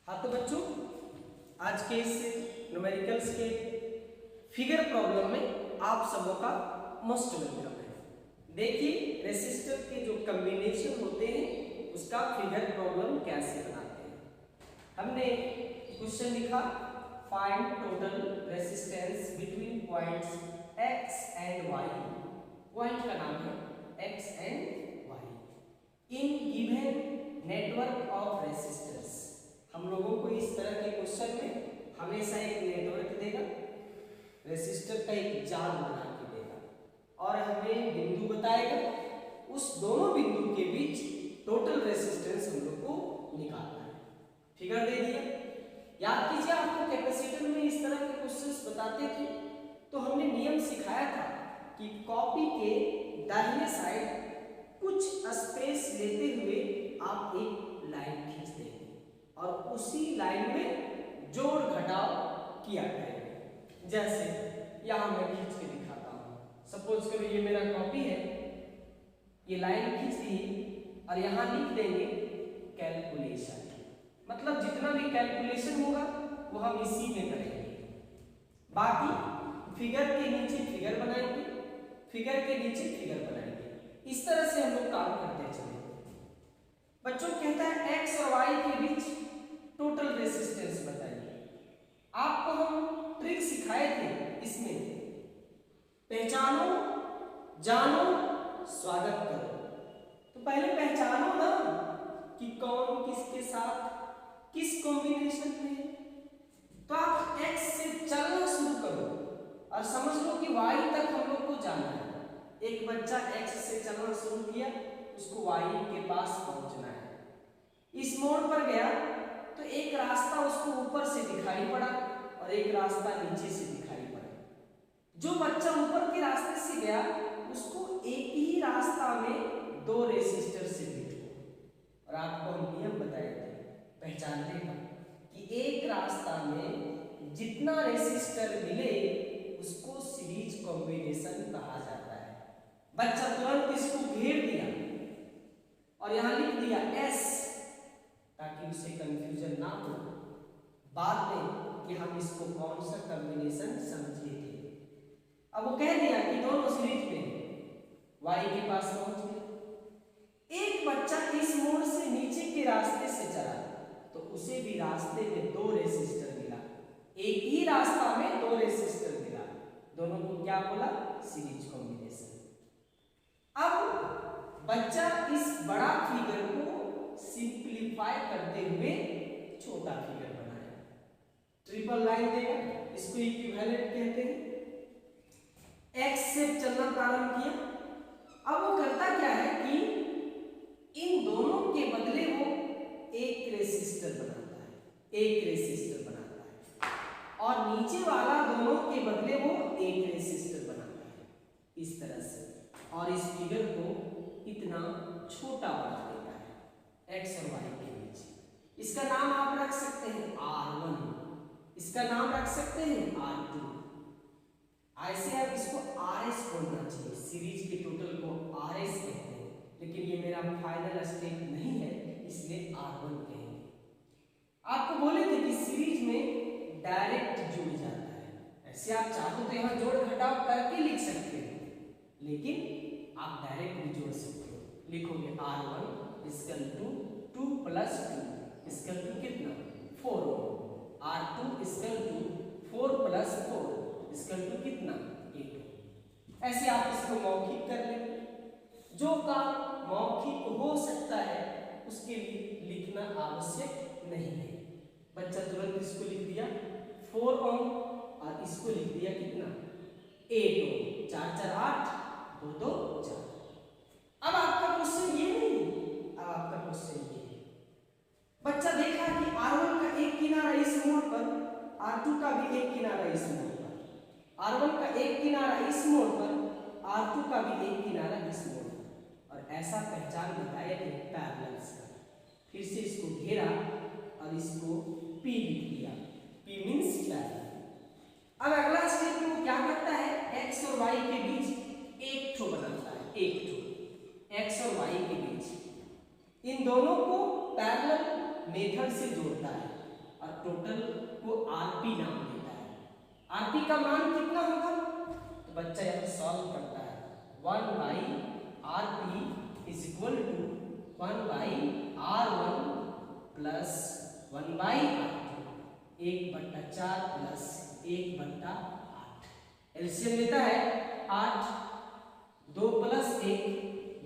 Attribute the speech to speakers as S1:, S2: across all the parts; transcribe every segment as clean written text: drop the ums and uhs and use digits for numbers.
S1: हाँ तो बच्चों, आज के इस न्यूमेरिकल्स के फिगर प्रॉब्लम में आप सबों का मोस्ट वेलकम है। देखिए रेसिस्टर के जो कॉम्बिनेशन होते हैं उसका फिगर प्रॉब्लम कैसे बनाते हैं। हमने क्वेश्चन लिखा, find total resistance between points x and y। Point का नाम है x and y in given network of resistors. हम लोगों को इस तरह के क्वेश्चन में हमेशा एक नेटवर्क देगा, रेसिस्टर का एक जाल बना के देगा और हमें बिंदु बताएगा। उस दोनों बिंदु के बीच टोटल रेसिस्टेंस हम लोग को निकालना है। फिगर दे दिया। याद कीजिए, आपको कैपेसिटर में इस तरह के क्वेश्चंस बताते थे तो हमने नियम सिखाया था कि कॉपी के दाहिने साइड कुछ स्पेस लेते हुए आप एक लाइन खींच देंगे और उसी लाइन में जोड़ घटाव किया करेंगे। जैसे यहां मैं खींच के दिखाता हूं। सपोज करो ये मेरा कॉपी है, ये लाइन खींच दी और यहां लिख देंगे कैलकुलेशन। मतलब जितना भी कैलकुलेशन होगा वो हम इसी में करेंगे। बाकी फिगर के नीचे फिगर बनाएंगे, फिगर के नीचे फिगर बनाएंगे। इस तरह से हम लोग काम करते चले। बच्चों कहता है x और y के बीच टोटल रेसिस्टेंस बताइए। आपको हम ट्रिक सिखाए थे, इसमें पहचानो, जानो, स्वागत करो। तो पहले पहचानो ना कि कौन किसके साथ किस कॉम्बिनेशन में। तो आप x से चलना शुरू करो और समझ लो कि y तक हम लोग को जाना है। एक बच्चा x से चलना शुरू किया, उसको y के पास पहुंचना है। इस मोड़ पर गया तो एक रास्ता उसको ऊपर से दिखाई पड़ा और एक रास्ता नीचे से दिखाई पड़ा। जो बच्चा ऊपर के रास्ते से गया उसको एक ही रास्ता में दो रेसिस्टर से भेज दो। और आपको हम नियम बताए थे पहचानने का कि एक रास्ता में जितना रेसिस्टर मिले उसको सीरीज कॉम्बिनेशन कहा जाता है। बच्चा तुरंत इसको घेर दिया और यहां लिख दिया S ताकि उसे कंफ्यूजन ना हो बाद में कि हम इसको कौन सा कॉम्बिनेशन समझे थे। अब वो कह दिया कि दोनों सीरीज में y के पास पहुंच गए। एक बच्चा इस मोड़ से नीचे के रास्ते से चला तो उसे भी रास्ते में दो रेसिस्टर मिला। एक ही रास्ता में दो रेसिस्टर मिला, दोनों को क्या बोला? Series combination. अब बच्चा इस बड़ा फिगर को सिंपलीफाई करते हुए छोटा फिगर बनाया। ट्रिपल लाइन देगा, इसको इक्विवेलेंट कहते हैं। x से चलना प्रारंभ किया। अब वो करता क्या है कि इन दोनों के बदले वो एक रेसिस्टर बनाता है, एक रेसिस्टर बनाता है और नीचे वाला दोनों के बदले वो एक रेसिस्टर बनाता है इस तरह से। और इस फिगर को इतना छोटा बना देता है x और y के बीच। इसका नाम आप रख सकते हैं R1, इसका नाम रख सकते हैं R2। ऐसे आप इसको RS बोलना चाहिए, सीरीज के टोटल को RS कहते हैं, लेकिन ये मेरा फाइनल स्टेप नहीं है इसलिए R1 कहेंगे। आपको बोले थे कि सीरीज में डायरेक्ट जुड़ जाता है। ऐसे आप चाहो तो यहाँ जोड़ घटाव करके लिख सकते हैं, लेकिन आप डायरेक्ट भी जोड़ सकते हो। लिखोगे R1 equal to 2 plus 2 equal to कितना? 4। R2 equal to 4 plus 4 equal to कितना? 8। ऐसे आप इसको मौखिक कर लेंगे। जो काम मौखिक हो सकता है उसके लिए लिखना आवश्यक नहीं है। बच्चा तुरंत इसको लिख दिया 4 ओम और इसको लिख दिया कितना? 8 ओम। 4 4 8, 2 2 4। अब आपका क्वेश्चन ये नहीं, अब आपका क्वेश्चन ये है। बच्चा देखा कि R1 का एक किनारा इस मोड़ पर, R2 का भी एक किनारा इस मोड़ पर, R1 का एक किनारा इस मोड़ पर, R2 का भी एक किनारा इस मोड़ पर, और ऐसा पहचान बताया कि पैरेलल्स का। फिर से इसको घेरा और इसको P लिख दिया। P means parallel. अब अगला स्टेप में वो क्या करता है? x और y के बीच एक ठो बनाता है, एक ठो x और y के बीच इन दोनों को पैरेलल मेथड से जोड़ता है। और टोटल को आरपी नाम देता है। आरपी का मान कितना होगा, तो बच्चा यहाँ सॉल्व करता है 1 by RP is equal to 1 by R1 plus 1 by R2, 1/4 plus 1/8। LCM लेता है 8, 2 प्लस 1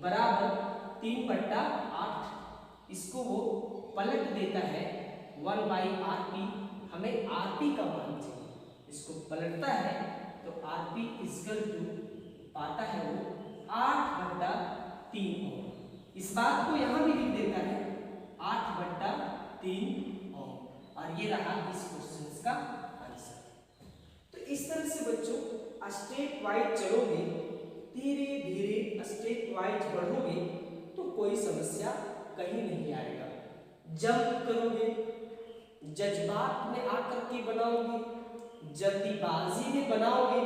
S1: बराबर 3/8। इसको वो पलट देता है 1 बाई आरपी, हमें आरपी का मान चाहिए, इसको पलटता है तो आरपी इक्वल टू पाता है वो 8/3 ओम। इस बात को यहाँ भी लिख देता है 8/3 ओम, और ये रहा इस क्वेश्चन का आंसर। तो इस तरह से बच्चों स्टेप वाइज चलोगे, धीरे धीरे स्टेप वाइज बढ़ोगे तो कोई समस्या कहीं नहीं आएगा। जंप करोगे, जज्बात में आकर के बनाओगे, जल्दीबाजी में बनाओगे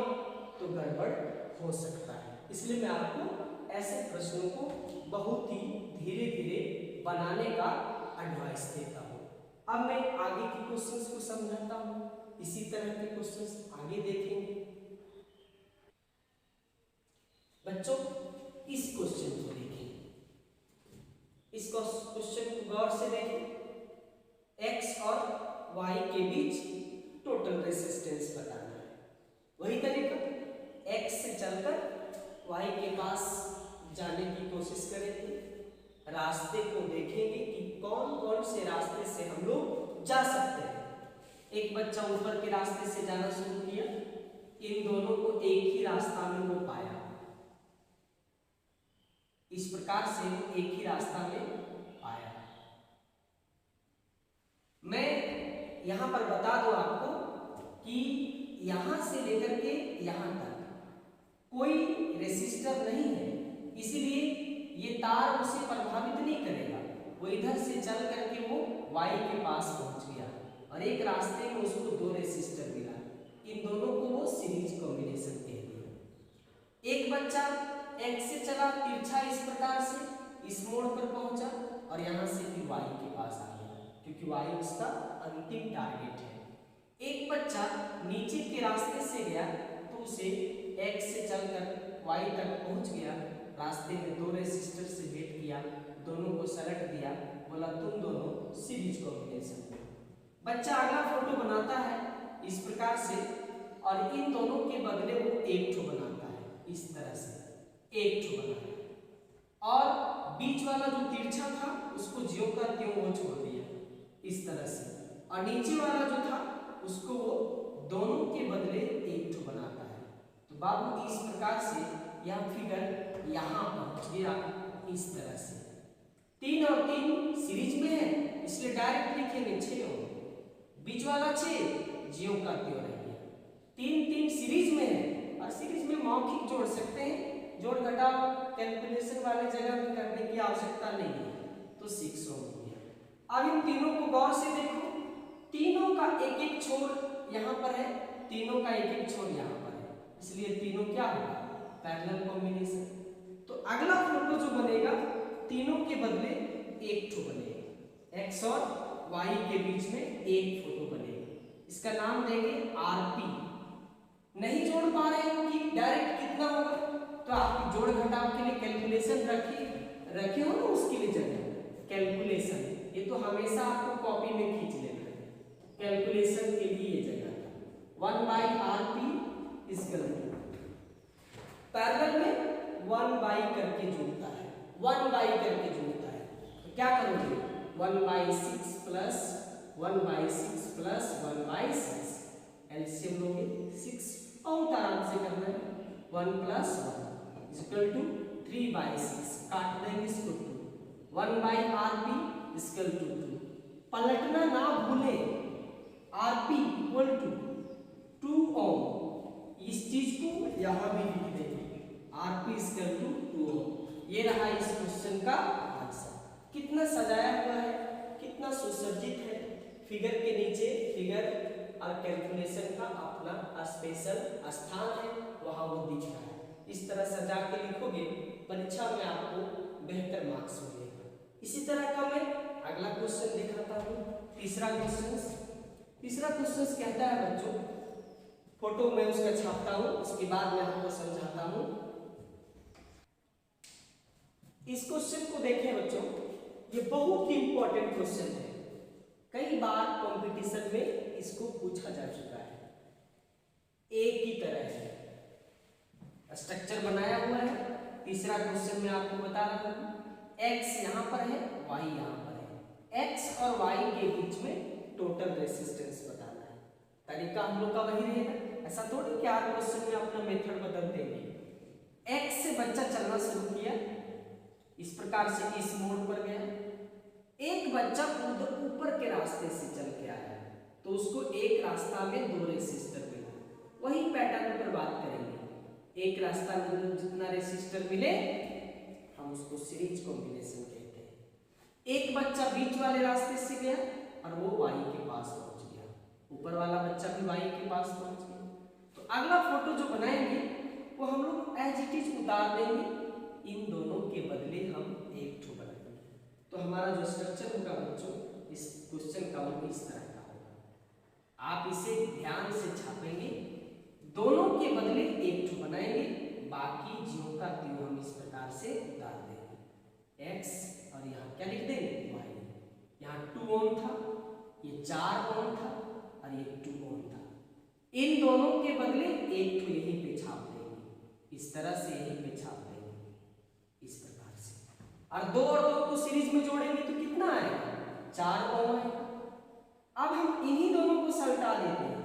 S1: तो गड़बड़ हो सकता है। इसलिए मैं आपको ऐसे प्रश्नों को बहुत ही धीरे धीरे बनाने का एडवाइस देता हूँ। अब मैं आगे के क्वेश्चंस को समझाता हूँ, इसी तरह के क्वेश्चंस आगे देखेंगे। बच्चों इस क्वेश्चन को देखिए, इस क्वेश्चन को गौर से देखें। x और y के बीच टोटल रेजिस्टेंस बताना है। वही तरीका, x से चलकर y के पास जाने की कोशिश करेंगे, रास्ते को देखेंगे कि कौन कौन से रास्ते से हम लोग जा सकते हैं। एक बच्चा ऊपर के रास्ते से जाना शुरू किया, इन दोनों को एक ही रास्ता में वो पाया, इस प्रकार से वो एक ही रास्ता में पाया। मैं यहां पर बता दूं आपको कि यहां से लेकर के यहां तक कोई रेसिस्टर नहीं है, इसीलिए ये तार उसे प्रभावित नहीं करेगा। वो इधर से चल करके वो Y के पास पहुंच गया और एक रास्ते में उसको 2 रेसिस्टर मिला, इन दोनों को वो सीरीज कॉम्बिनेशन कहते हैं। एक बच्चा X से चला तिरछा इस प्रकार से इस मोड़ पर पहुंचा और यहां से भी Y के पास आ गया, क्योंकि Y उसका अंतिम टारगेट है। एक बच्चा नीचे के रास्ते से गया तो उसे X से चलकर Y तक पहुंच गया, रास्ते में 2 रेसिस्टर से भेंट किया, दोनों को सलट दिया, बोला तुम दोनों सीरीज कॉम्बिनेशन। बच्चा अगला फोटो बनाता है इस प्रकार से और इन दोनों के बदले वो एक ठो बनाता है, इस तरह से एक ठो बनाया और बीच वाला जो तिरछा था उसको ज्यों का त्यों वो छोड़ दिया इस तरह से, और नीचे वाला जो था उसको वो दोनों के बदले एक ठो बनाता है। तो बाबू इस प्रकार से यह फिगर यहाँ पहुंच गया इस तरह से। 3 और 3 सीरीज में है, इसलिए डायरेक्ट लिखेंगे 6 हो, बीच वाला 6 ज्यों का त्यों रह गया। 3 3 सीरीज में है और सीरीज में मौखिक जोड़ सकते हैं, जोड़ घटाव कैलकुलेशन वाले जगह में करने की आवश्यकता नहीं है, तो 6 हो गया। अब इन तीनों को गौर से देखो, तीनों का एक एक छोर यहाँ पर है, तीनों का एक एक छोर यहाँ पर है, इसलिए तीनों क्या होगा पैरेलल कॉम्बिनेशन। तो अगला फोटो जो बनेगा तीनों के बदले एक ठो बनेगा, x और y के बीच में एक फोटो बनेगा, इसका नाम देंगे आरपी। नहीं जोड़ पा रहे हो कि डायरेक्ट कितना होगा, तो आप जोड़ घटाव के लिए कैलकुलेशन रखे हो ना, उसके लिए जगह कैलकुलेशन, ये तो हमेशा आपको कॉपी में खींच लेना है, कैलकुलेशन के लिए ये जगह 1 बाई आरपी इज पैरेलल में 1 बाई करके जुड़ता है, 1 बाई करके जुड़ता है, तो क्या करोगे 1/6 प्लस 1/6 प्लस 1/6, एलसीएम लोगे 6, बहुत आराम से करना है, 1 + 1 इज इक्वल टू 3/6, काट देंगे इसको 2, 1 by RP is equal to 2। पलटना ना भूले, आरपी इक्वल टू 2 ओम, इस चीज को यहां भी लिख देंगे, आरपी इज इक्वल टू 2 ओम। ये रहा इस क्वेश्चन का आंसर। कितना सजाया हुआ है, कितना सुसज्जित है, फिगर के नीचे फिगर और कैलकुलेशन का अपना स्पेशल स्थान है, वहां वो दिख रहा है। इस तरह सजा के लिखोगे परीक्षा में आपको बेहतर मार्क्स मिलेगा। इसी तरह का मैं अगला क्वेश्चन दिखाता हूँ, तीसरा क्वेश्चन तीसरा क्वेश्चन कहता है बच्चों, फोटो में उसका छापता हूं, उसके बाद मैं आपको समझाता हूं। इस क्वेश्चन को देखें बच्चों, ये बहुत ही इंपॉर्टेंट क्वेश्चन है, कई बार कंपटीशन में इसको पूछा जा चुका है। एक ही तरह है, स्ट्रक्चर बनाया हुआ है। तीसरा क्वेश्चन मैं आपको बता रहा हूं, x यहां पर है, y यहां पर है, x और y के बीच में टोटल रेसिस्टेंस बताना है। तरीका हम लोग का वही रहेगा, ऐसा थोड़ी कि हर क्वेश्चन में अपना मेथड बदल देंगे। x से बच्चा चलना शुरू किया, इस प्रकार से इस मोड़ पर गया, एक बच्चा उधर ऊपर के रास्ते से चल के आया, तो उसको एक रास्ता में दो रेसिस्टर मिला। वही पैटर्न पर बात करेंगे, एक रास्ता में जितना रेसिस्टर मिले हम उसको सीरीज कॉम्बिनेशन कहते हैं। एक बच्चा बीच वाले रास्ते से गया और वो y के पास पहुंच गया, ऊपर वाला बच्चा भी y के पास पहुंच गया। तो अगला फोटो जो बनाएंगे वो हम लोग एज इट इज उतार देंगे, इन दोनों के बदले हम एक ठो बनाएंगे। तो हमारा जो स्ट्रक्चर होगा बच्चों इस क्वेश्चन का वो इस तरह का होगा। आप इसे ध्यान से छापेंगे, दोनों के बदले एक ठो बनाएंगे, बाकी ज्यों का त्यों हम इस प्रकार से उतार देंगे। x और यहाँ क्या लिख देंगे y। यहाँ 2 ओम था, ये 4 ओम था और ये 2 ओम था। इन दोनों के बदले एक ठो यहीं पे छाप देंगे, इस तरह से यहीं पे छाप देंगे, इस प्रकार से। और 2 और 2 को सीरीज में जोड़ेंगे तो कितना आएगा, 4 ओम आएगा। अब हम इन्हीं दोनों को सल्टा देते हैं,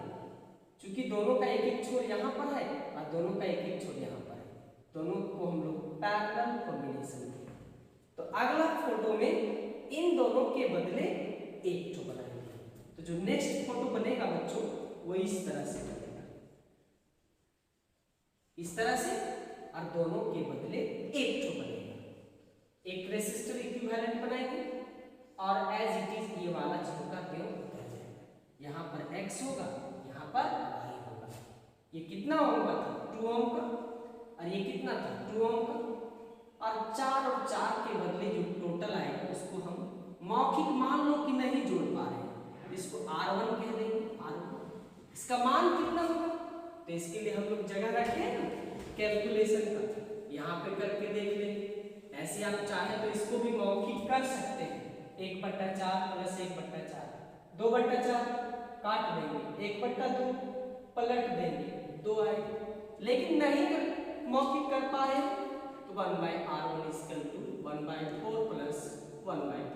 S1: क्योंकि दोनों का एक एक छोर यहाँ पर है और दोनों का एक एक छोर यहाँ पर है, दोनों को हम लोग पैरेलल कॉम्बिनेशन करेंगे। तो अगला फोटो में इन दोनों के बदले एक ठो बनाएंगे। तो जो नेक्स्ट फोटो बनेगा बच्चों वो इस तरह से बनेगा, इस तरह से, और दोनों के बदले एक ठो बनेगा। एक रेसिस्टर इक्विवेलेंट बनाएंगे और एज इट इज ये वाला झोंका त्यों उतर जाएगा। यहाँ पर x होगा, यहाँ पर y होगा। ये कितना ओम का था, 2 ओम का, और ये कितना था, 2 ओम का। और 4 और 4 के बदले जो टोटल आएगा उसको हम मौखिक मान लो कि नहीं जोड़ पा रहे हैं, इसको R1 कह देंगे, R1। इसका मान कितना होगा, तो इसके लिए हम लोग जगह रखें ना कैलकुलेशन का, यहाँ पे करके देख लेंगे। ऐसे आप चाहे तो इसको भी मौखिक कर सकते हैं, 1/4 प्लस 1/4, 2/4 काट देंगे, 1/2 पलट देंगे, 2 आए। लेकिन नहीं कर मौखिक कर पाए तो 1/R1 = 1/4 प्लस 1/2,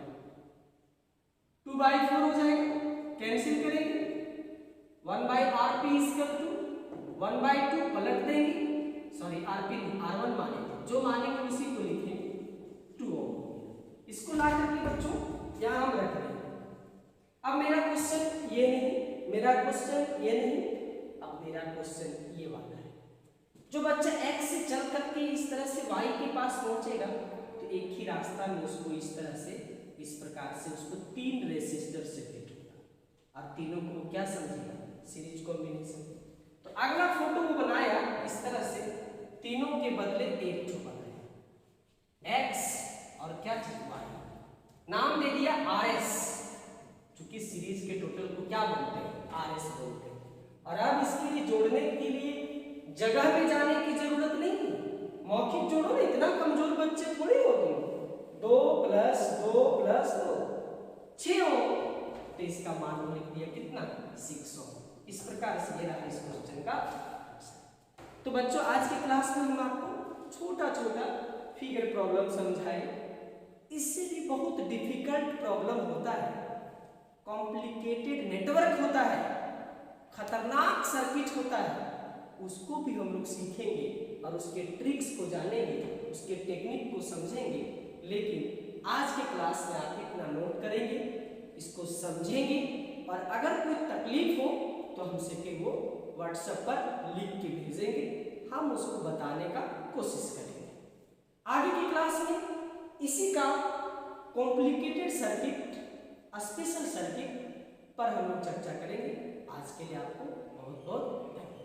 S1: 2/4 हो जाएगा, कैंसिल करेंगे। 1/RP = 1/2 पलट देंगे, सॉरी RP R1 मानेंगे, जो मानेंगे उसी को लिखेंगे, 2 ओम। इसको ला करके बच्चों यहाँ हम रख देंगे। अब मेरा क्वेश्चन ये नहीं, मेरा क्वेश्चन ये नहीं, अब मेरा क्वेश्चन ये वाला है। जो बच्चा x से चल करके इस तरह से y के पास पहुंचेगा तो एक ही रास्ता में उसको इस तरह से, इस प्रकार से उसको 3 रेसिस्टर से फिट होगा और तीनों को क्या समझेगा, सीरीज कॉम्बिनेशन। तो अगला फोटो वो बनाया इस तरह से, तीनों के बदले एक ठो बनाया, x और क्या चीज y, नाम दे दिया RS, क्योंकि सीरीज के टोटल को क्या बोलते हैं, RS बोलते हैं। और अब इसके लिए जोड़ने के लिए जगह पे जाने की जरूरत नहीं है, मौखिक जोड़ो, इतना कमजोर बच्चे थोड़ी हो तुम। 2 + 2 + 2 6 ओम, तो इसका मान लिख दिया कितना, 6 ओम। इस प्रकार से ये रहा इस क्वेश्चन का। तो बच्चों आज की क्लास में हम आपको छोटा छोटा फिगर प्रॉब्लम समझाए। इससे भी बहुत डिफिकल्ट प्रॉब्लम होता है, कॉम्प्लिकेटेड नेटवर्क होता है, खतरनाक सर्किट होता है, उसको भी हम लोग सीखेंगे और उसके ट्रिक्स को जानेंगे, उसके टेक्निक को समझेंगे। लेकिन आज के क्लास में आप इतना नोट करेंगे, इसको समझेंगे, और अगर कोई तकलीफ हो तो हमसे फिर वो व्हाट्सएप पर लिख के भेजेंगे, हम उसको बताने का कोशिश करेंगे। आगे की क्लास में इसी का कॉम्प्लिकेटेड सर्किट, स्पेशल सर्किट पर हम लोग चर्चा करेंगे। आज के लिए आपको बहुत बहुत धन्यवाद।